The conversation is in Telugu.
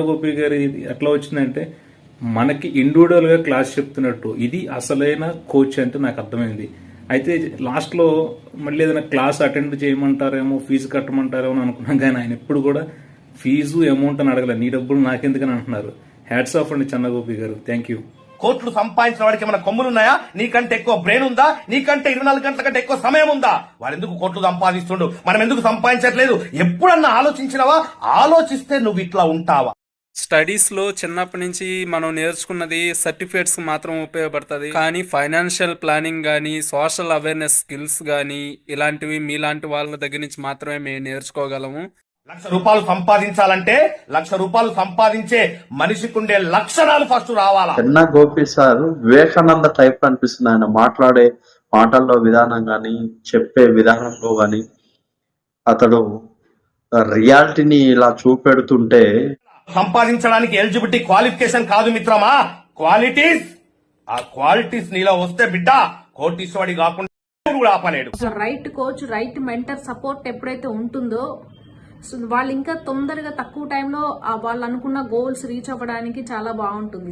గోపి గారి ఎట్లా వచ్చిందంటే మనకి ఇండివిడువల్ గా క్లాస్ చెప్తున్నట్టు ఇది అసలైన కోచ్ అంటే నాకు అర్థమైంది. అయితే లాస్ట్ లో మళ్ళీ ఏదైనా క్లాస్ అటెండ్ చేయమంటారేమో, ఫీజు కట్టమంటారేమో అని అనుకున్నాం, కానీ ఆయన ఎప్పుడు కూడా ఫీజు అమౌంట్ అని అడగలేదు. నీ డబ్బులు నాకెందుకని అంటున్నారు. హ్యాట్స్ ఆఫ్ అండి చంద్రగోపి గారు, థ్యాంక్ యూ. కోట్లు సంపాదించిన వాడికి ఏమైనా కొమ్ములున్నాయా? నీకంటే ఎక్కువ బ్రెయిన్ ఉందా? నీకంటే 24 గంటల కంటే ఎక్కువ సమయం ఉందా? వాడు ఎందుకు కోట్లు సంపాదిస్తుండు, మనం ఎందుకు సంపాదించట్లేదు? ఎప్పుడన్నా ఆలోచించినవా? ఆలోచిస్తే నువ్వు ఇట్లా ఉంటావా? స్టడీస్ లో చిన్నప్పటి నుంచి మనం నేర్చుకున్నది సర్టిఫికేట్స్ మాత్రం ఉపయోగపడుతుంది, కానీ ఫైనాన్షియల్ ప్లానింగ్ గానీ, సోషల్ అవేర్నెస్ స్కిల్స్ గానీ ఇలాంటివి మీలాంటి వాళ్ళ దగ్గర నుంచి మాత్రమే మేము నేర్చుకోగలము. ₹1,00,000 సంపాదించాలంటే ₹1,00,000 సంపాదించే మనిషికుండే లక్షణాలు ఫస్ట్ రావాలా? చెన్నా గోపి సార్ వివేకానంద టైప్ అనిపిస్తుంది. ఆయన మాట్లాడే మాటల్లో విధానం గాని, చెప్పే విధానంలో గాని, అతడు రియాలిటీని ఇలా చూపెడుతుంటే సంపాదించడానికి ఎలిజిబిలిటీ క్వాలిఫికేషన్ కాదు మిత్రమా, క్వాలిటీస్. ఆ క్వాలిటీస్ నీలో వస్తే బిడ్డ కోటీశ్వడి కాకుండా కూడా ఆపలేడు. Right coach, right mentor support ఎప్పుడైతే ఉంటుందో వాళ్ళు ఇంకా తొందరగా తక్కువ టైంలో వాళ్ళు అనుకున్న గోల్స్ రీచ్ అవ్వడానికి చాలా బాగుంటుంది.